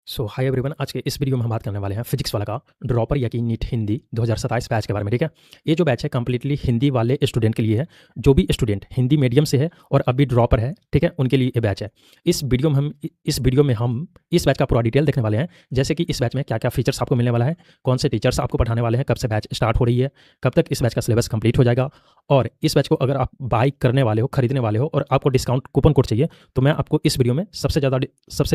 सो hi everyone, आज के इस वीडियो में हम बात करने वाले हैं फिजिक्स वाला का ड्रॉपर यानी नीट हिंदी 2027 बैच के बारे में। ठीक है, ये जो बैच है कंप्लीटली हिंदी वाले स्टूडेंट के लिए है। जो भी स्टूडेंट हिंदी मीडियम से है और अभी ड्रॉपर है, ठीक है, उनके लिए ये बैच है। इस वीडियो में हम इस बैच का पूरा डिटेल देखने वाले हैं, जैसे कि इस बैच में क्या क्या फीचर्स आपको मिलने वाला है, कौन से टीचर्स आपको पढ़ाने वाले हैं, कब से बैच स्टार्ट हो रही है, कब तक इस बैच का सिलेबस कंप्लीट हो जाएगा। और इस बैच को अगर आप बाई करने वाले हो, खरीदने वाले हो और आपको डिस्काउंट कूपन कोड चाहिए, तो मैं आपको इस वीडियो में सबसे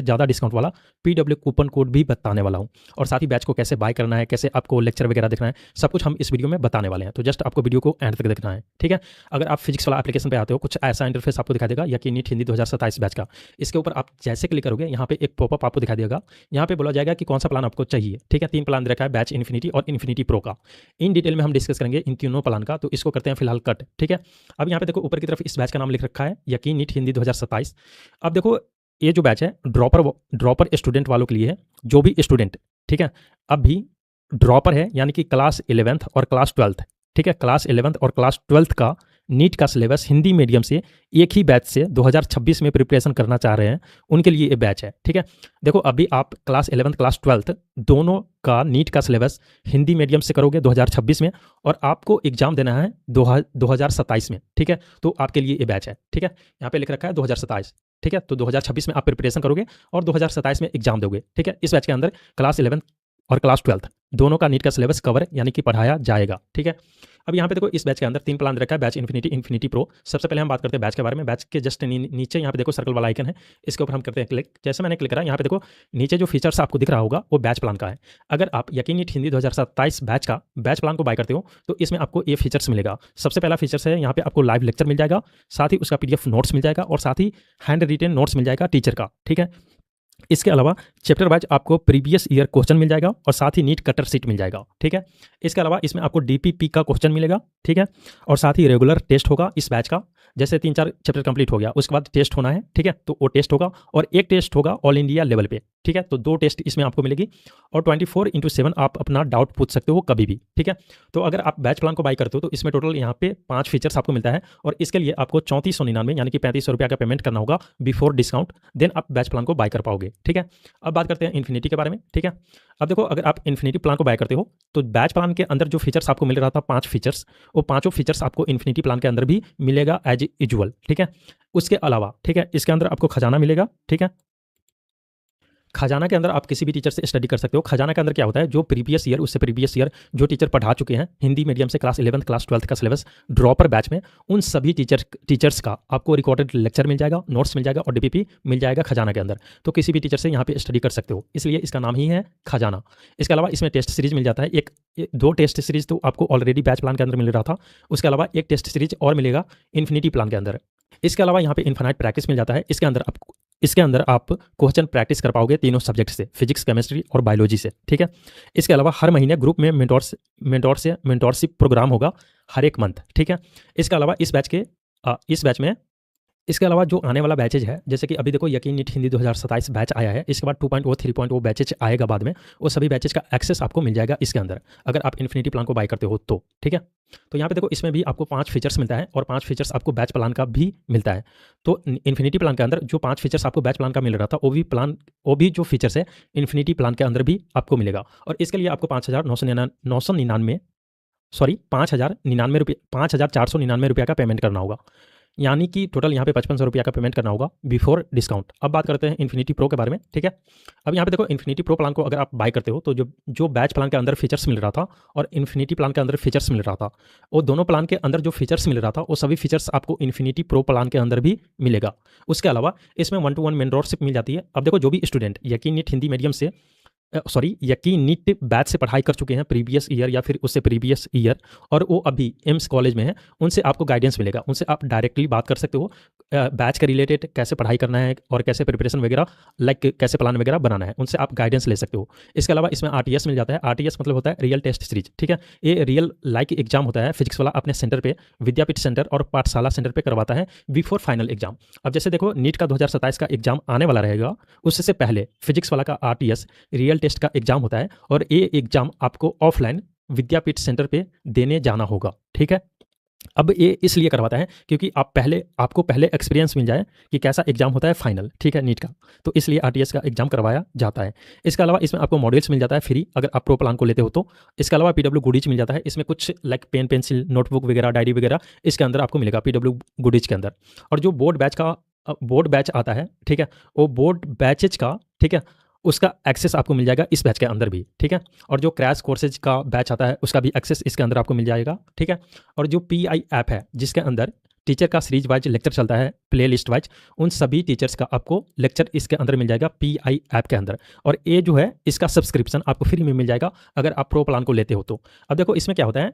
ज़्यादा डिस्काउंट वाला PW कूपन कोड भी बताने वाला हूं। और साथ ही बैच को कैसे बाय करना है, कैसे आपको लेक्चर वगैरह देखना है, सब कुछ हम इस वीडियो में बताने वाले हैं। तो जस्ट आपको वीडियो को एंड तक देखना है, ठीक है। अगर आप फिजिक्स वाला एप्लीकेशन पे आते हो, कुछ ऐसा इंटरफेस आपको दिखाई देगा, यकीन नीट हिंदी 2027 बैच का। इसके ऊपर आप जैसे क्लिक करोगे, यहाँ पे एक पॉपअप आपको दिखाई देगा। यहाँ पे बोला जाएगा कि कौन सा प्लान आपको चाहिए, ठीक है। 3 प्लान रखा है, बैच इन्फिनिटी और इन्फिनिटी प्रो का। इन डिटेल में हम डिस्कस करेंगे इन तीनों प्लान का, तो इसको करते हैं फिलहाल कट, ठीक है। अब यहाँ पे देखो ऊपर की तरफ इस बैच का नाम लिख रखा है, यकीन नीट हिंदी 2027। अब देखो ये जो बैच है ड्रॉपर स्टूडेंट वालों के लिए है। जो भी स्टूडेंट, ठीक है, अब भी ड्रॉपर है यानी कि क्लास 11th और क्लास 12th, ठीक है, क्लास 11th और क्लास 12th का नीट का सिलेबस हिंदी मीडियम से एक ही बैच से 2026 में प्रिपरेशन करना चाह रहे हैं, उनके लिए ये बैच है, ठीक है। देखो अभी आप क्लास 11th क्लास 12th दोनों का नीट का सिलेबस हिंदी मीडियम से करोगे 2026 में, और आपको एग्जाम देना है 2027 में, ठीक है। तो आपके लिए ये बैच है, ठीक है। यहाँ पे लिख रखा है 2027, ठीक है। तो 2026 में आप प्रिपरेशन करोगे और 2027 में एग्जाम दोगे, ठीक है। इस बैच के अंदर क्लास 11th और क्लास 12th दोनों का नीट का सिलेबस कवर यानी कि पढ़ाया जाएगा, ठीक है। अब यहाँ पे देखो इस बैच के अंदर 3 प्लान रखा है, बैच इन्फिनिटी, इन्फिनिटी प्रो। सबसे पहले हम बात करते हैं बैच के बारे में। बैच के जस्ट नीचे यहाँ पे देखो सर्कल वाला आइकन है, इसके ऊपर हम करते हैं क्लिक। जैसे मैंने क्लिक करा, यहाँ पे देखो नीचे जो फीचर्स आपको दिख रहा होगा वो बैच प्लान का है। अगर आप यकीन नीट हिंदी 2027 बैच का बैच प्लान को बाय करते हो, तो इसमें आपको ये फीचर्स मिलेगा। सबसे पहला फीचर्स है, यहाँ पे आपको लाइव लेक्चर मिल जाएगा, साथ ही उसका PDF नोट्स मिल जाएगा और साथ ही हैंड रिटेन नोट्स मिल जाएगा टीचर का, ठीक है। इसके अलावा चैप्टर वाइज आपको प्रीवियस ईयर क्वेश्चन मिल जाएगा और साथ ही नीट कटर सीट मिल जाएगा, ठीक है। इसके अलावा इसमें आपको DPP का क्वेश्चन मिलेगा, ठीक है। और साथ ही रेगुलर टेस्ट होगा इस बैच का। जैसे 3-4 चैप्टर कंप्लीट हो गया, उसके बाद टेस्ट होना है, ठीक है। तो वो टेस्ट होगा और एक टेस्ट होगा ऑल इंडिया लेवल पे, ठीक है। तो 2 टेस्ट इसमें आपको मिलेगी और 24/7 आप अपना डाउट पूछ सकते हो कभी भी, ठीक है। तो अगर आप बैच प्लान को बाय करते हो, तो इसमें टोटल यहाँ पे 5 फीचर्स आपको मिलता है और इसके लिए आपको 3499 यानी कि 3500 रुपया का पेमेंट करना होगा बिफोर डिस्काउंट। देन आप बैच प्लान को बाय कर पाओगे, ठीक है। अब बात करते हैं इन्फिनिटी के बारे में, ठीक है। अब देखो अगर आप इन्फिनिटी प्लान को बाय करते हो, तो बैच प्लान के अंदर जो फीचर्स आपको मिल रहा था 5 फीचर्स, वो पांचों फीचर्स आपको इन्फिनिटी प्लान के अंदर भी मिलेगा एज यूजुअल, ठीक है। उसके अलावा, ठीक है, इसके अंदर आपको खजाना मिलेगा, ठीक है। खजाना के अंदर आप किसी भी टीचर से स्टडी कर सकते हो। खजाना के अंदर क्या होता है, जो प्रीवियस ईयर उससे प्रीवियस ईयर जो टीचर पढ़ा चुके हैं हिंदी मीडियम से क्लास 11th क्लास 12th का सिलेबस ड्रॉपर बैच में, उन सभी टीचर्स का आपको रिकॉर्डेड लेक्चर मिल जाएगा, नोट्स मिल जाएगा और DPP मिल जाएगा खजाना के अंदर। तो किसी भी टीचर से यहाँ पे स्टडी कर सकते हो, इसलिए इसका नाम ही है खजाना। इसके अलावा इसमें टेस्ट सीरीज मिल जाता है, 2 टेस्ट सीरीज तो आपको ऑलरेडी बैच प्लान के अंदर मिल रहा था। उसके अलावा एक टेस्ट सीरीज और मिलेगा इन्फिनिटी प्लान के अंदर। इसके अलावा यहाँ पे इन्फिनाइट प्रैक्टिस मिल जाता है। इसके अंदर आप क्वेश्चन प्रैक्टिस कर पाओगे तीनों सब्जेक्ट से, फिजिक्स, केमिस्ट्री और बायोलॉजी से, ठीक है। इसके अलावा हर महीने ग्रुप में मेंटोरशिप प्रोग्राम होगा हर एक मंथ, ठीक है। इसके अलावा इस बैच में इसके अलावा जो आने वाला बैचेज है, जैसे कि अभी देखो यकीन नीट हिंदी 2027 बैच आया है, इसके बाद 2.0 3.0 बैचेज आएगा बाद में, वो सभी बैचेज का एक्सेस आपको मिल जाएगा इसके अंदर, अगर आप इन्फिनिटी प्लान को बाय करते हो तो, ठीक है। तो यहाँ पे देखो इसमें भी आपको 5 फीचर्स मिलता है और 5 फीचर्स आपको बैच प्लान का भी मिलता है। तो इन्फिनिटी प्लान के अंदर जो 5 फीचर्स आपको बैच प्लान का मिल रहा था, वो भी जो फीचर्स है इन्फिनिटी प्लान के अंदर भी आपको मिलेगा। और इसके लिए आपको 5,499 रुपये का पेमेंट करना होगा, यानी कि टोटल यहाँ पे 5500 रुपया का पेमेंट करना होगा बिफोर डिस्काउंट। अब बात करते हैं इन्फिनिटी प्रो के बारे में, ठीक है। अब यहाँ पे देखो इन्फिनिटी प्रो प्लान को अगर आप बाय करते हो, तो जो बैच प्लान के अंदर फीचर्स मिल रहा था और इन्फिनिटी प्लान के अंदर फीचर्स मिल रहा था, वो दोनों प्लान के अंदर जो फीचर्स मिल रहा था, वो सभी फीचर्स आपको इन्फिनिटी प्रो प्लान के अंदर भी मिलेगा। उसके अलावा इसमें 1-to-1 मेंटरशिप मिल जाती है। अब देखो जो भी स्टूडेंट यकीन नीट हिंदी मीडियम से यकीन नीट बैच से पढ़ाई कर चुके हैं प्रीवियस ईयर या फिर उससे प्रीवियस ईयर, और वो अभी एम्स कॉलेज में है, उनसे आपको गाइडेंस मिलेगा। उनसे आप डायरेक्टली बात कर सकते हो बैच के रिलेटेड, कैसे पढ़ाई करना है और कैसे प्रिपरेशन वगैरह, कैसे प्लान वगैरह बनाना है, उनसे आप गाइडेंस ले सकते हो। इसके अलावा इसमें RTS मिल जाता है। RTS मतलब होता है रियल टेस्ट सीरीज, ठीक है। ये रियल एग्जाम होता है फिजिक्स वाला, अपने सेंटर पे, विद्यापीठ सेंटर और पाठशाला सेंटर पे करवाता है बिफोर फाइनल एग्जाम। अब जैसे देखो नीट का 2027 का एग्जाम आने वाला रहेगा, उससे पहले फिजिक्स वाला का RTS रियल टेस्ट का एग्जाम होता है और ये एग्जाम आपको ऑफलाइन विद्यापीठ सेंटर पे देने जाना होगा, ठीक है। अब ये इसलिए करवाता है क्योंकि आपको पहले एक्सपीरियंस मिल जाए कि कैसा एग्जाम होता है फाइनल, ठीक है, नीट का। तो इसलिए आरटीएस का एग्जाम करवाया जाता है। इसके अलावा इसमें आपको मॉड्यूल्स मिल जाता है फ्री, अगर आप प्रो प्लान को लेते हो तो। इसके अलावा पीडब्ल्यू गुडीज मिल जाता है, इसमें कुछ लाइक पेन पेंसिल नोटबुक वगैरह डायरी वगैरह इसके अंदर आपको मिलेगा पीडब्ल्यू गुडीज के अंदर। और जो बोर्ड बैच आता है, ठीक है, वो बोर्ड बैचेज का, ठीक है, उसका एक्सेस आपको मिल जाएगा इस बैच के अंदर भी, ठीक है। और जो क्रैश कोर्सेज का बैच आता है उसका भी एक्सेस इसके अंदर आपको मिल जाएगा, ठीक है। और जो पीआई ऐप है जिसके अंदर टीचर का सीरीज वाइज लेक्चर चलता है, प्ले लिस्ट वाइज, उन सभी टीचर्स का आपको लेक्चर इसके अंदर मिल जाएगा पीआई ऐप के अंदर। और ये जो है इसका सब्सक्रिप्शन आपको फ्री में मिल जाएगा अगर आप प्रो प्लान को लेते हो तो। अब देखो इसमें क्या होता है,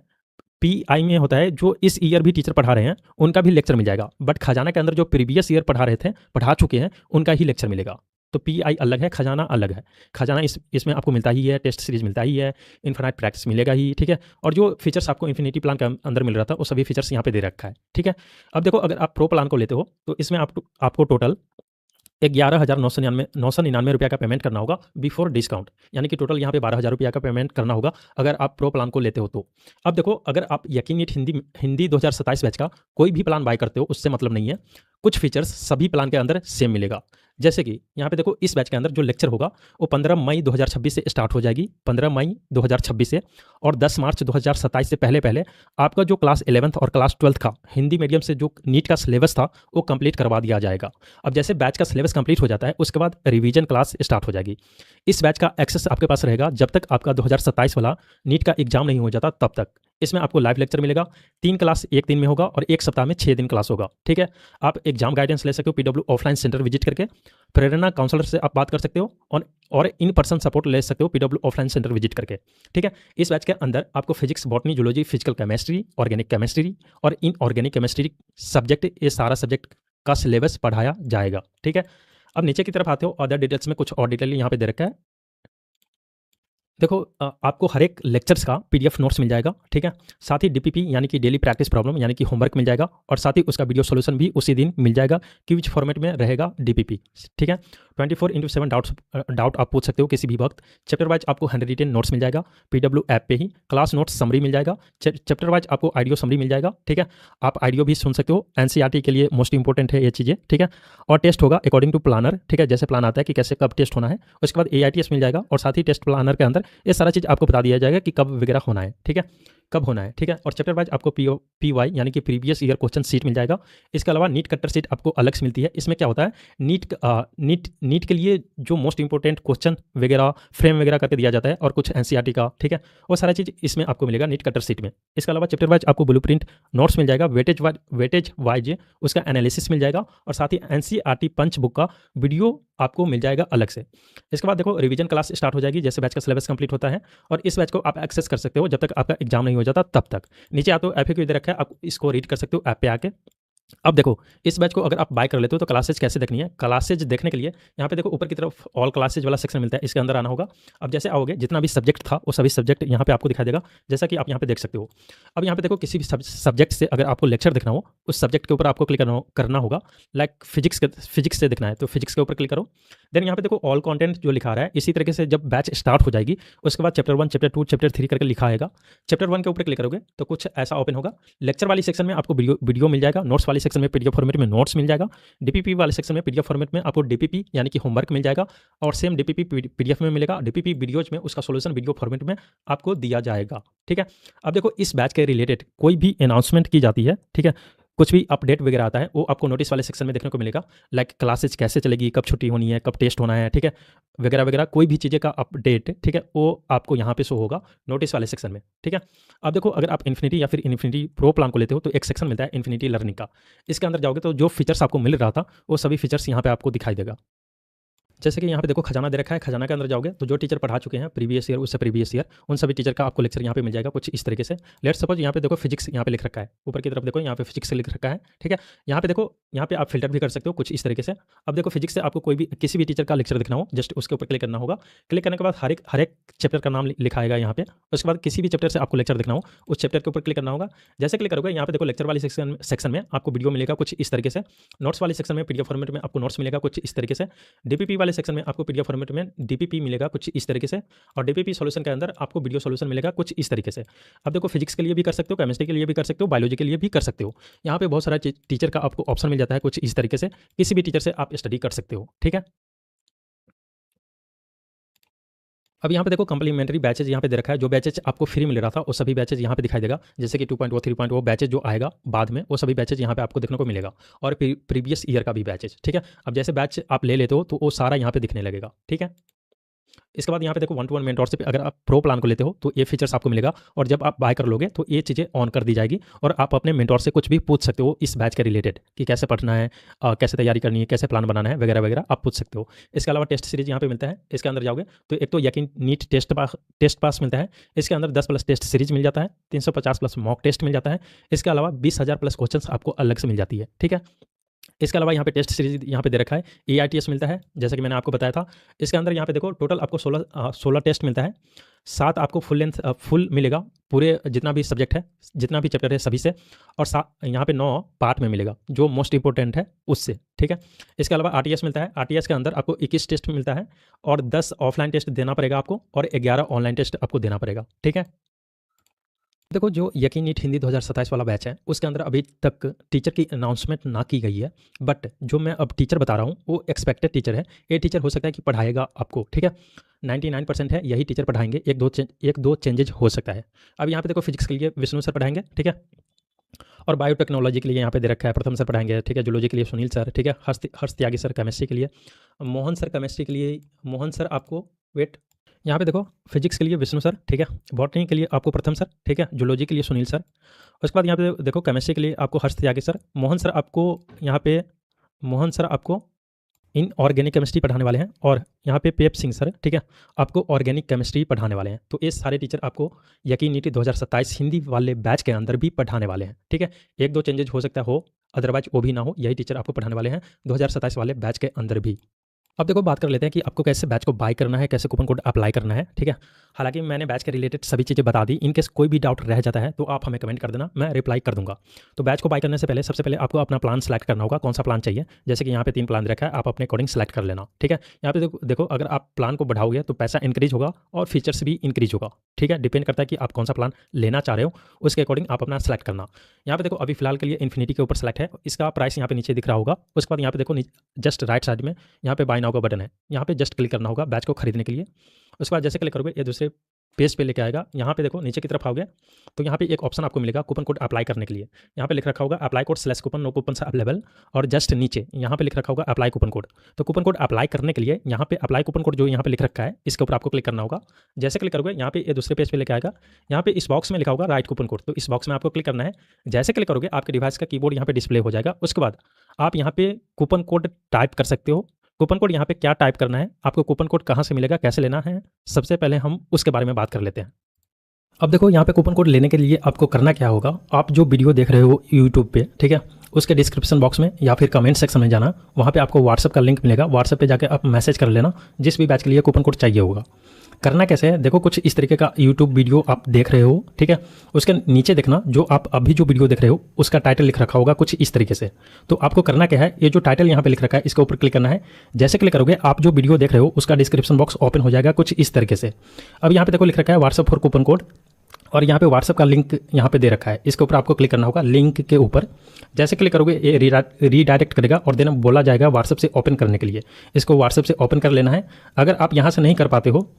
पीआई में होता है जो इस ईयर भी टीचर पढ़ा रहे हैं उनका भी लेक्चर मिल जाएगा, बट खजाना के अंदर जो प्रीवियस ईयर पढ़ा चुके हैं उनका ही लेक्चर मिलेगा। तो पीआई अलग है, खजाना अलग है। खजाना इसमें आपको मिलता ही है, टेस्ट सीरीज मिलता ही है, इन्फिनाइट प्रैक्टिस मिलेगा ही, ठीक है। और जो फीचर्स आपको इन्फिनिटी प्लान के अंदर मिल रहा था वो सभी फीचर्स यहाँ पे दे रखा है, ठीक है। अब देखो अगर आप प्रो प्लान को लेते हो तो इसमें आपको टोटल 11,999 रुपया का पेमेंट करना होगा बिफोर डिस्काउंट, यानी कि टोटल यहाँ पे 12,000 रुपया का पेमेंट करना होगा अगर आप प्रो प्लान को लेते हो तो। अब देखो अगर आप यकीन नीट हिंदी 2027 बैच का कोई भी प्लान बाय करते हो उससे मतलब नहीं है, कुछ फीचर्स सभी प्लान के अंदर सेम मिलेगा। जैसे कि यहाँ पे देखो इस बैच के अंदर जो लेक्चर होगा वो 15 मई 2026 से स्टार्ट हो जाएगी, 15 मई 2026 से, और 10 मार्च 2027 से पहले पहले आपका जो क्लास 11th और क्लास 12th का हिंदी मीडियम से जो नीट का सिलेबस था वो कंप्लीट करवा दिया जाएगा। अब जैसे बैच का सिलेबस कंप्लीट हो जाता है उसके बाद रिवीजन क्लास स्टार्ट हो जाएगी। इस बैच का एक्सेस आपके पास रहेगा जब तक आपका 2027 वाला नीट का एग्जाम नहीं हो जाता तब तक। इसमें आपको लाइव लेक्चर मिलेगा, 3 क्लास एक दिन में होगा और एक सप्ताह में 6 दिन क्लास होगा, ठीक है। आप एग्जाम गाइडेंस ले सकते हो पीडब्ल्यू ऑफलाइन सेंटर विजिट करके, प्रेरणा काउंसलर से आप बात कर सकते हो और इन पर्सन सपोर्ट ले सकते हो पीडब्ल्यू ऑफलाइन सेंटर विजिट करके, ठीक है। इस बैच के अंदर आपको physics, botany, zoology, physical chemistry, organic chemistry और इनऑर्गेनिक केमिस्ट्री सब्जेक्ट, ये सारा सब्जेक्ट का सिलेबस पढ़ाया जाएगा, ठीक है। अब नीचे की तरफ आते हो, अदर डिटेल्स में कुछ और डिटेल यहाँ पे दे रखा है। देखो आपको हर एक लेक्चर्स का पीडीएफ नोट्स मिल जाएगा, ठीक है। साथ ही डीपीपी यानी कि डेली प्रैक्टिस प्रॉब्लम यानी कि होमवर्क मिल जाएगा, और साथ ही उसका वीडियो सॉल्यूशन भी उसी दिन मिल जाएगा कि विच फॉर्मेट में रहेगा डीपीपी, ठीक है। 24/7 डाउट आप पूछ सकते हो किसी भी वक्त। चैप्टर वाइज आपको हैंड रिटेन नोट्स मिल जाएगा पीडब्ल्यू ऐप पे ही, क्लास नोट्स समरी मिल जाएगा, चैप्टर वाइज आपको आइडियो समरी मिल जाएगा, ठीक है। आप आइडियो भी सुन सकते हो, एनसीईआरटी के लिए मोस्ट इंपॉर्टेंट है ये चीज़ें, ठीक है। और टेस्ट होगा अकॉर्डिंग टू प्लानर, ठीक है, जैसे प्लान आता है कि कैसे कब टेस्ट होना है। उसके बाद AITS मिल जाएगा और साथ ही टेस्ट प्लानर के अंदर ये सारा चीज़ आपको बता दिया जाएगा कि कब वगैरह होना है, ठीक है, कब होना है, ठीक है। और चैप्टर वाइज आपको PY यानी कि प्रीवियस ईयर क्वेश्चन सीट मिल जाएगा। इसके अलावा नीट कट्टर सीट आपको अलग से मिलती है। इसमें क्या होता है, नीट के लिए जो मोस्ट इंपॉर्टेंट क्वेश्चन वगैरह फ्रेम वगैरह करके दिया जाता है और कुछ NCERT का, ठीक है, वो सारा चीज़ इसमें आपको मिलेगा नीट कट्टर सीट में। इसके अलावा चैप्टर वाइज आपको ब्लूप्रिंट नोट्स मिल जाएगा, वेटेज वाइज उसका एनालिसिस मिल जाएगा, और साथ ही NCERT पंच बुक का वीडियो आपको मिल जाएगा अलग से। इसके बाद देखो रिवीजन क्लास स्टार्ट हो जाएगी जैसे बैच का सिलेबस कंप्लीट होता है, और इस बैच को आप एक्सेस कर सकते हो जब तक आपका एग्जाम नहीं हो जाता तब तक। नीचे आते हो FAQ दे रखा है, आप इसको रीड कर सकते हो ऐप पे आके। अब देखो इस बैच को अगर आप बाय कर लेते हो तो क्लासेज कैसे देखनी है। क्लासेज देखने के लिए यहाँ पे देखो ऊपर की तरफ ऑल क्लासेज वाला सेक्शन मिलता है, इसके अंदर आना होगा। अब जैसे आओगे जितना भी सब्जेक्ट था वो सभी सब्जेक्ट यहाँ पे आपको दिखाई देगा, जैसा कि आप यहाँ पे देख सकते हो। अब यहाँ पे देखो किसी भी सब्जेक्ट से अगर आपको लेक्चर देखना हो उस सब्जेक्ट के ऊपर आपको क्लिक करना होगा। लाइक फिजिक्स से देखना है तो फिजिक्स के ऊपर क्लिक करो। देन यहाँ पे देखो ऑल कॉन्टेंट जो लिखा रहा है, इसी तरीके से जब बैच स्टार्ट हो जाएगी उसके बाद चैप्टर 1, चैप्टर 2, चैप्टर 3 करके लिखा आएगा। चैप्टर 1 के ऊपर क्लिक करोगे तो कुछ ऐसा ओपन होगा। लेक्चर वाली सेक्शन में आपको वीडियो मिल जाएगा, नोट्स वाली सेक्शन में पीडीएफ फॉर्मेट में नोट्स मिल जाएगा, डीपीपी वाले सेक्शन में पीडीएफ फॉर्मेट में आपको डीपीपी यानी कि होमवर्क मिल जाएगा, और सेम डीपीपी पीडीएफ में मिलेगा, डीपीपी वीडियोज में उसका सॉल्यूशन वीडियो फॉर्मेट में आपको दिया जाएगा, ठीक है। अब देखो इस बैच के रिलेटेड कोई भी अनाउंसमेंट की जाती है, ठीक है, कुछ भी अपडेट वगैरह आता है वो आपको नोटिस वाले सेक्शन में देखने को मिलेगा। लाइक क्लासेज कैसे चलेगी, कब छुट्टी होनी है, कब टेस्ट होना है, ठीक है, वगैरह वगैरह कोई भी चीज़ें का अपडेट, ठीक है, वो आपको यहाँ पे शो होगा नोटिस वाले सेक्शन में, ठीक है। अब देखो अगर आप इन्फिनिटी या फिर इन्फिनिटी प्रो प्लान को लेते हो तो एक सेक्शन मिलता है इन्फिनिटी लर्निंग का। इसके अंदर जाओगे तो जो फीचर्स आपको मिल रहा था वो सभी फीचर्स यहाँ पे आपको दिखाई देगा। जैसे कि यहाँ पे देखो खजाना दे रखा है, खजाना के अंदर जाओगे तो जो टीचर पढ़ा चुके हैं प्रीवियस ईयर, उससे प्रीवियस ईयर, उन सभी टीचर का आपको लेक्चर यहाँ पे मिल जाएगा कुछ इस तरीके से। लेट्स सपोज यहाँ पे देखो फिजिक्स यहाँ पे लिख रखा है, ऊपर की तरफ देखो यहाँ पे फिजिक्स लिख रखा है, ठीक है। यहाँ पे देखो यहाँ पे आप फिल्टर भी कर सकते हो कुछ इस तरीके से। अब देखो फिजिक्स से आपको कोई भी किसी भी टीचर का लेक्चर देखना हो जस्ट उसके ऊपर क्लिक करना होगा। क्लिक करने के बाद हर एक चैप्टर का नाम लिखा आएगा यहाँ पे। उसके बाद किसी भी चैप्टर से आपको लेक्चर देखना हो उस चैप्टर के ऊपर क्लिक करना होगा। जैसे क्लिक करोगे यहाँ पे देखो लेक्चर वाली सेक्शन में आपको वीडियो मिलेगा कुछ इस तरीके से, नोट्स वाली सेक्शन में पीडीएफ फॉर्मेट में आपको नोट्स मिलेगा कुछ इस तरीके से, डीपीपी वाले वाले सेक्शन में आपको पीडीएफ फॉर्मेट में डीपीपी मिलेगा कुछ इस तरीके से, और डीपीपी सॉल्यूशन के अंदर आपको वीडियो सॉल्यूशन मिलेगा कुछ इस तरीके से। अब देखो फिजिक्स के लिए भी कर सकते हो, केमिस्ट्री के लिए भी कर सकते हो, बायोलॉजी के लिए भी कर सकते हो। यहाँ पे बहुत सारा टीचर का आपको ऑप्शन मिल जाता है कुछ इस तरीके से, किसी भी टीचर से आप स्टडी कर सकते हो, ठीक है। अब यहाँ पे देखो कंप्लीमेंट्री बैचेज यहाँ पे दे रखा है, जो बैचेज आपको फ्री मिल रहा था वो सभी बैचेज यहाँ पे दिखाई देगा, जैसे कि 2.0 3.0 बैचेज जो आएगा बाद में वो सभी बैचेज यहाँ पे आपको देखने को मिलेगा, और प्रीवियस ईयर का भी बैचेज, ठीक है। अब जैसे बैच आप ले लेते हो तो वो सारा यहाँ पे दिखने लगेगा, ठीक है। इसके बाद यहाँ पे देखो 1-to-1 मेंटरशिप, अगर आप प्रो प्लान को लेते हो तो ये फीचर्स आपको मिलेगा, और जब आप बाय कर लोगे तो ये चीज़ें ऑन कर दी जाएगी, और आप अपने मेंटोर से कुछ भी पूछ सकते हो इस बैच के रिलेटेड कि कैसे पढ़ना है, कैसे तैयारी करनी है, कैसे प्लान बनाना है, वगैरह वगैरह आप पूछ सकते हो। इसके अलावा टेस्ट सीरीज यहाँ पे मिलता है, इसके अंदर जाओगे तो एक तो यकीन नीट टेस्ट पास मिलता है, इसके अंदर 10+ टेस्ट सीरीज मिल जाता है, 350+ मॉक टेस्ट मिल जाता है, इसके अलावा 20,000+ क्वेश्चन आपको अलग से मिल जाती है, ठीक है। इसके अलावा यहाँ पे टेस्ट सीरीज यहाँ पे दे रखा है, EITS मिलता है जैसे कि मैंने आपको बताया था। इसके अंदर यहाँ पे देखो टोटल आपको 16 टेस्ट मिलता है, 7 आपको फुल मिलेगा पूरे जितना भी सब्जेक्ट है, जितना भी चैप्टर है सभी से, और यहाँ पे 9 पार्ट में मिलेगा जो मोस्ट इंपॉर्टेंट है उससे, ठीक है। इसके अलावा RTS मिलता है, RTS के अंदर आपको 21 टेस्ट मिलता है, और 10 ऑफलाइन टेस्ट देना पड़ेगा आपको, और 11 ऑनलाइन टेस्ट आपको देना पड़ेगा, ठीक है। देखो जो यकीन नीट हिंदी 2027 वाला बैच है उसके अंदर अभी तक टीचर की अनाउंसमेंट ना की गई है, बट जो मैं अब टीचर बता रहा हूँ वो एक्सपेक्टेड टीचर है। ये टीचर हो सकता है कि पढ़ाएगा आपको, ठीक है। 99% है यही टीचर पढ़ाएंगे, एक दो चेंजेज हो सकता है। अब यहाँ पे देखो फिजिक्स के लिए विष्णु सर पढ़ाएंगे, ठीक है, और बायोटेक्नोलॉजी के लिए यहाँ पे दे रखा है प्रथम सर पढ़ाएंगे, ठीक है। जूलॉजी के लिए सुनील सर, ठीक है। हर्ष त्यागी सर केमिस्ट्री के लिए, मोहन सर केमिस्ट्री के लिए, मोहन सर आपको यहाँ पे देखो फिजिक्स के लिए विष्णु सर, ठीक है। बॉटनी के लिए आपको प्रथम सर, ठीक है। जूलॉजी के लिए सुनील सर। उसके बाद यहाँ पे देखो केमिस्ट्री के लिए आपको हर्ष त्यागी सर। मोहन सर आपको इनऑर्गेनिक केमिस्ट्री पढ़ाने वाले हैं, और यहाँ पे पेप सिंह सर, ठीक है, आपको ऑर्गेनिक केमिस्ट्री पढ़ाने वाले हैं। तो ये सारे टीचर आपको यकीन नीट 2027 हिंदी वाले बैच के अंदर भी पढ़ाने वाले हैं, ठीक है। एक दो चेंजेज हो सकता हो, अदरवाइज वो भी ना हो, यही टीचर आपको पढ़ाने वाले हैं 2027 वाले बैच के अंदर भी। अब देखो बात कर लेते हैं कि आपको कैसे बैच को बाय करना है, कैसे कूपन कोड अप्लाई करना है, ठीक है। हालांकि मैंने बैच के रिलेटेड सभी चीज़ें बता दी, इनकेस कोई भी डाउट रह जाता है तो आप हमें कमेंट कर देना, मैं रिप्लाई कर दूंगा। तो बैच को बाय करने से पहले सबसे पहले आपको अपना प्लान सेलेक्ट करना होगा, कौन सा प्लान चाहिए। जैसे कि यहाँ पे 3 प्लान रखा है, आप अपने अकॉर्डिंग सेलेक्ट कर लेना, ठीक है। यहाँ पे देखो अगर आप प्लान को बढ़ाओगे तो पैसा इंक्रीज होगा और फीचर्स भी इंक्रीज होगा, ठीक है। डिपेंड करता है कि आप कौन सा प्लान लेना चाह रहे हो, उसके अकॉर्डिंग आप अपना सेलेक्ट करना। यहाँ पे देखो अभी फिलहाल के लिए इन्फिनिटी के ऊपर सेलेक्ट है, इसका प्राइस यहाँ पे नीचे दिख रहा होगा। उसके बाद यहाँ पे देखो जस्ट राइट साइड में यहाँ पे बाय नाउ का बटन है, यहाँ पे जस्ट क्लिक करना होगा बैच को खरीदने के लिए। उसके बाद जैसे क्लिक करोगे ये दूसरे पेज पे लेके आएगा। यहाँ पे देखो नीचे की तरफ आओगे तो यहाँ पे एक ऑप्शन आपको मिलेगा कूपन कोड अप्लाई करने के लिए। यहाँ पे लिख रखा होगा apply code /coupon, no coupon available, और जस्ट नीचे यहाँ पे लिख रखा होगा अप्लाई कूपन कोड। तो कूपन कोड अप्लाई करने के लिए यहाँ पे अप्लाई कूपन कोड जो यहाँ पे लिख रखा है इसके ऊपर आपको क्लिक करना होगा। जैसे क्लिक करोगे यहाँ पे ये दूसरे पेज पे लेके आएगा, यहाँ पे इस बॉक्स में लिखा होगा राइट कूपन कोड, तो इस बॉक्स में आपको क्लिक करना है। जैसे क्लिक करोगे आपके डिवाइस का कीबोर्ड यहाँ पे डिस्प्ले हो जाएगा। उसके बाद आप यहाँ पे कूपन कोड टाइप कर सकते हो। कूपन कोड यहाँ पे क्या टाइप करना है, आपको कूपन कोड कहाँ से मिलेगा, कैसे लेना है, सबसे पहले हम उसके बारे में बात कर लेते हैं। अब देखो यहाँ पे कूपन कोड लेने के लिए आपको करना क्या होगा, आप जो वीडियो देख रहे हो यूट्यूब पे, ठीक है, उसके डिस्क्रिप्शन बॉक्स में या फिर कमेंट सेक्शन में जाना, वहाँ पे आपको व्हाट्सअप का लिंक मिलेगा। व्हाट्सअप पे जाके आप मैसेज कर लेना जिस भी बैच के लिए कूपन कोड चाहिए होगा। करना कैसे है, देखो कुछ इस तरीके का यूट्यूब वीडियो आप देख रहे हो, ठीक है। उसके नीचे देखना जो आप अभी जो वीडियो देख रहे हो उसका टाइटल लिख रखा होगा कुछ इस तरीके से। तो आपको करना क्या है, ये जो टाइटल यहाँ पे लिख रखा है इसके ऊपर क्लिक करना है। जैसे क्लिक करोगे आप जो वीडियो देख रहे हो उसका डिस्क्रिप्शन बॉक्स ओपन हो जाएगा कुछ इस तरीके से। अब यहाँ पे देखो लिख रखा है व्हाट्सअप फॉर कूपन कोड, और यहाँ पे व्हाट्सअप का लिंक यहाँ पे दे रखा है, इसके ऊपर आपको क्लिक करना होगा लिंक के ऊपर। जैसे क्लिक करोगे ये रीडायरेक्ट करेगा और देन बोला जाएगा व्हाट्सअप से ओपन करने के लिए। इसको व्हाट्सअप से ओपन कर लेना है। अगर आप यहाँ से नहीं कर पाते हो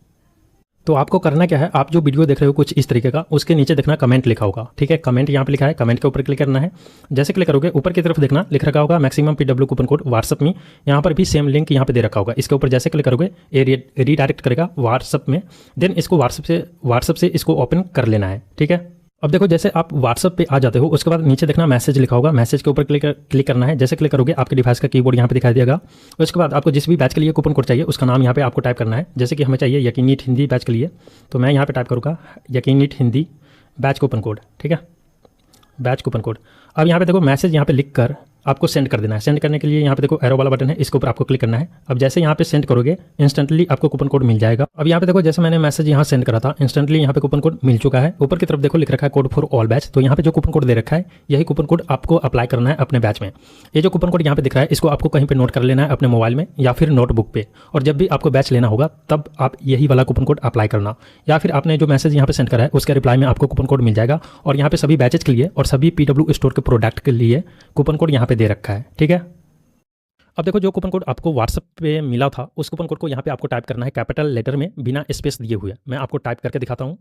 तो आपको करना क्या है, आप जो वीडियो देख रहे हो कुछ इस तरीके का, उसके नीचे देखना कमेंट लिखा होगा, ठीक है। कमेंट यहाँ पे लिखा है, कमेंट के ऊपर क्लिक करना है। जैसे क्लिक करोगे ऊपर की तरफ देखना लिख रखा होगा maximum PW coupon code WhatsApp में, यहाँ पर भी सेम लिंक यहाँ पे दे रखा होगा। इसके ऊपर जैसे क्लिक करोगे ये रीडायरेक्ट करेगा व्हाट्सअप में, देन इसको व्हाट्सअप से इसको ओपन कर लेना है, ठीक है। अब देखो जैसे आप व्हाट्सअप पे आ जाते हो उसके बाद नीचे देखना मैसेज लिखा होगा, मैसेज के ऊपर क्लिक करना है। जैसे क्लिक करोगे आपके डिवाइस का कीबोर्ड यहाँ पे दिखाई देगा। उसके बाद आपको जिस भी बैच के लिए कूपन कोड चाहिए उसका नाम यहाँ पे आपको टाइप करना है। जैसे कि हमें चाहिए यकीन नीट हिंदी बैच के लिए, तो मैं यहाँ पे टाइप करूँगा यकीन NEET Hindi batch coupon code, ठीक है, बैच कूपन कोड। अब यहाँ पे देखो मैसेज यहाँ पे लिख कर आपको सेंड कर देना है। सेंड करने के लिए यहाँ पे देखो एरो वाला बटन है, इसके ऊपर आपको क्लिक करना है। अब जैसे यहाँ पे सेंड करोगे इंस्टेंटली आपको कूपन कोड मिल जाएगा। अब यहाँ पे देखो जैसे मैंने मैसेज यहाँ सेंड करा था, इंस्टेंटली यहाँ पे कूपन कोड मिल चुका है। ऊपर की तरफ देखो लिख रखा है कोड फॉर ऑल बैच। तो यहाँ पे जो कूपन कोड दे रखा है यही कूपन कोड आपको अप्लाई करना है अपने बैच में। ये जो कूपन कोड यहाँ पे दिख रहा है इसको आपको कहीं पे नोट कर लेना है अपने मोबाइल में या फिर नोटबुक पे, और जब भी आपको बैच लेना होगा तब आप यही वाला कूपन कोड अप्लाई करना, या फिर आपने जो मैसेज यहाँ पे सेंड करा है उसके रिप्लाई में आपको कूपन कोड मिल जाएगा। और यहाँ पे सभी बैचेज के लिए और सभी PW स्टोर के प्रोडक्ट के लिए कूपन कोड यहाँ पे दे रखा है, ठीक है। अब देखो जो कूपन कोड आपको व्हाट्सएप पे मिला था उस कूपन कोड को यहाँ पे आपको टाइप करना है कैपिटल लेटर में बिना स्पेस दिए हुए। मैं आपको टाइप करके दिखाता हूँ।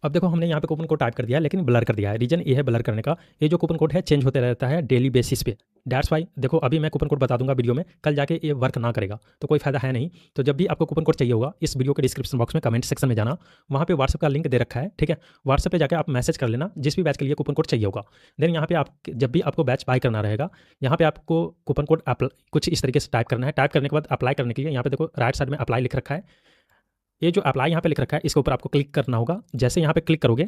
अब देखो हमने यहाँ पे कूपन कोड टाइप कर दिया है लेकिन ब्लर कर दिया है। रीजन ये है ब्लर करने का, ये जो कूपन कोड है चेंज होते रहता है डेली बेसिस पे। दैट्स वाई देखो अभी मैं कूपन कोड बता दूंगा वीडियो में, कल जाके ये वर्क ना करेगा तो कोई फायदा है नहीं। तो जब भी आपको कूपन कोड चाहिए होगा इस वीडियो के डिस्क्रिप्शन बॉक्स में कमेंट सेक्शन में जाना, वहाँ पे व्हाट्सएप का लिंक दे रखा है, ठीक है। व्हाट्सएप पे जाकर आप मैसेज कर लेना जिस भी बैच के लिए कूपन कोड चाहिए होगा। देन यहाँ पे आप जब भी आपको बैच बाय करना रहेगा यहाँ पे आपको कूपन कोड कुछ इस तरीके से टाइप करना है। टाइप करने के बाद अप्लाई करने के लिए यहाँ पे देखो राइट साइड में अप्लाई लिख रखा है। ये जो अप्लाई यहाँ पे लिख रखा है इसके ऊपर आपको क्लिक करना होगा। जैसे यहाँ पे क्लिक करोगे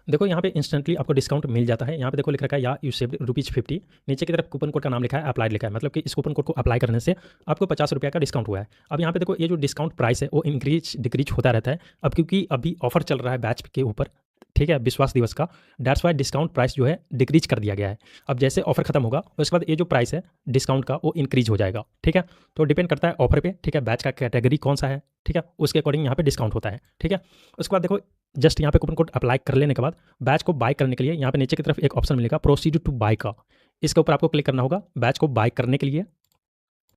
देखो यहाँ पे इंस्टेंटली आपको डिस्काउंट मिल जाता है। यहाँ पे देखो लिख रखा है या यू सेव ₹50। नीचे की तरफ कूपन कोड का नाम लिखा है, अप्लाइड लिखा है, मतलब कि इस कूपन कोड को अप्लाई करने से आपको ₹50 का डिस्काउंट हुआ है। अब यहाँ पे देखो ये जो डिस्काउंट प्राइस है वो इंक्रीज डिक्रीज होता रहता है। अब क्योंकि अभी ऑफर चल रहा है बैच के ऊपर, ठीक है, विश्वास दिवस का, दैट्स वाई डिस्काउंट प्राइस जो है डिक्रीज कर दिया गया है। अब जैसे ऑफर खत्म होगा उसके बाद ये जो प्राइस है डिस्काउंट का वो इंक्रीज हो जाएगा, ठीक है। तो डिपेंड करता है ऑफर पे, ठीक है, बैच का कैटेगरी कौन सा है, ठीक है, उसके अकॉर्डिंग यहाँ पे डिस्काउंट होता है, ठीक है। उसके बाद देखो जस्ट यहाँ पे कूपन कोड अप्लाई कर लेने के बाद बैच को बाय करने के लिए यहाँ पे नीचे की तरफ एक ऑप्शन मिलेगा प्रोसीड टू बाय का, इसके ऊपर आपको क्लिक करना होगा बैच को बाय करने के लिए।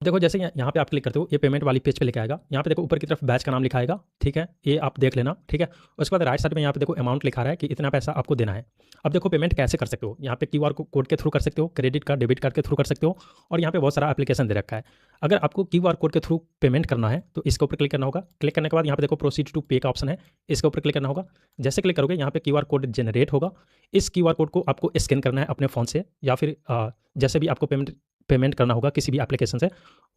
देखो जैसे यहाँ पे आप क्लिक करते हो ये पेमेंट वाली पेज पे लेके आएगा। यहाँ पे देखो ऊपर की तरफ बैच का नाम लिखा आएगा, ठीक है, ये आप देख लेना, ठीक है। उसके बाद राइट साइड में यहाँ पे देखो अमाउंट लिखा रहा है कि इतना पैसा आपको देना है। अब देखो पेमेंट कैसे कर सकते हो, यहाँ पे QR कोड के थ्रू कर सकते हो, क्रेडिट कार्ड डेबिट कार्ड के थ्रू कर सकते हो, और यहाँ पे बहुत सारा एप्लीकेशन दे रखा है। अगर आपको QR कोड के थ्रू पेमेंट करना है तो इसके ऊपर क्लिक करना होगा। क्लिक करने के बाद यहाँ पे देखो प्रोसीड टू पे का ऑप्शन है, इसके ऊपर क्लिक करना होगा। जैसे क्लिक करोगे यहाँ पे QR कोड जनरेट होगा। इस QR कोड को आपको स्कैन करना है अपने फ़ोन से, या फिर जैसे भी आपको पेमेंट करना होगा किसी भी एप्लीकेशन से,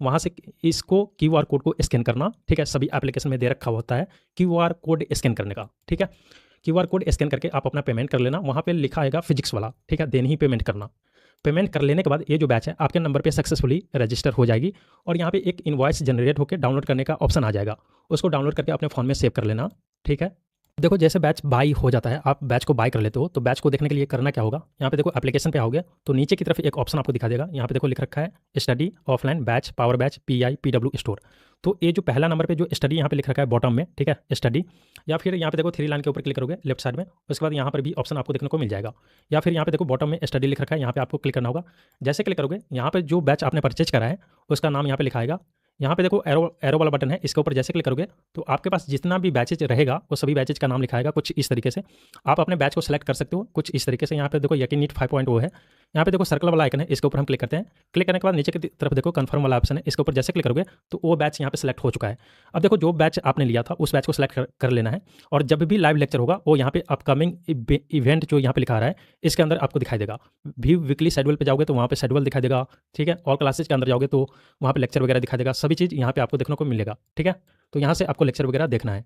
वहाँ से इसको QR कोड को स्कैन करना, ठीक है। सभी एप्लीकेशन में दे रखा होता है QR कोड स्कैन करने का, ठीक है। QR कोड स्कैन करके आप अपना पेमेंट कर लेना। वहाँ पे लिखा आएगा फिजिक्स वाला, ठीक है, देन ही पेमेंट करना। पेमेंट कर लेने के बाद ये जो बैच है आपके नंबर पे सक्सेसफुली रजिस्टर हो जाएगी, और यहाँ पे एक इनवॉइस जनरेट होकर डाउनलोड करने का ऑप्शन आ जाएगा। उसको डाउनलोड करके अपने फ़ोन में सेव कर लेना, ठीक है। देखो जैसे बैच बाई हो जाता है, आप बैच को बाय कर लेते हो, तो बैच को देखने के लिए करना क्या होगा, यहाँ पे देखो एप्लीकेशन पे आओगे तो नीचे की तरफ एक ऑप्शन आपको दिखा देगा। यहाँ पे देखो लिख रखा है study offline batch power batch PW store. तो ये जो पहला नंबर पे जो स्टडी यहाँ पे लिख रखा है बॉटम में, ठीक है, स्टडी, या फिर यहाँ पे देखो 3 लाइन के ऊपर क्लिक करोगे लेफ्ट साइड में, उसके बाद यहाँ पर भी ऑप्शन आपको देखने को मिल जाएगा। या फिर यहाँ पे देखो बॉटम में स्टडी लिख रखा है, यहाँ पे आपको क्लिक करना होगा। जैसे क्लिक करोगे यहाँ पे जो बैच आपने परचेज करा है उसका नाम यहाँ पे लिखा आएगा। यहाँ पे देखो एरो वाला बटन है, इसके ऊपर जैसे क्लिक करोगे तो आपके पास जितना भी बैचेज रहेगा वो सभी बैचेज का नाम लिखाएगा कुछ इस तरीके से। आप अपने बैच को सेलेक्ट कर सकते हो कुछ इस तरीके से। यहाँ पे देखो यकीन नीट 5.0 है, यहाँ पे देखो सर्कल वाला आइकन है, इसके ऊपर हम क्लिक करते हैं। क्लिक करने के बाद नीचे की तरफ देखो कंफर्म वाला ऑप्शन है, इसके ऊपर जैसे क्लिक करोगे तो वो बैच यहाँ पे सेलेक्ट हो चुका है। अब देखो जो बैच आपने लिया था उस बैच को सेलेक्ट कर लेना है, और जब भी लाइव लेक्चर होगा वो यहाँ पे अपकमिंग इवेंट जो यहाँ पे लिखा रहा है इसके अंदर आपको दिखाई देगा। व्यू वीकली शेड्यूल पे जाओगे तो वहाँ पे शेड्यूल दिखाई देगा, ठीक है। और क्लासेज के अंदर जाओगे तो वहाँ पे लेक्चर वगैरह दिखाई देगा, सभी चीज़ यहाँ पे आपको देखने को मिलेगा, ठीक है। तो यहाँ से आपको लेक्चर वगैरह देखना है।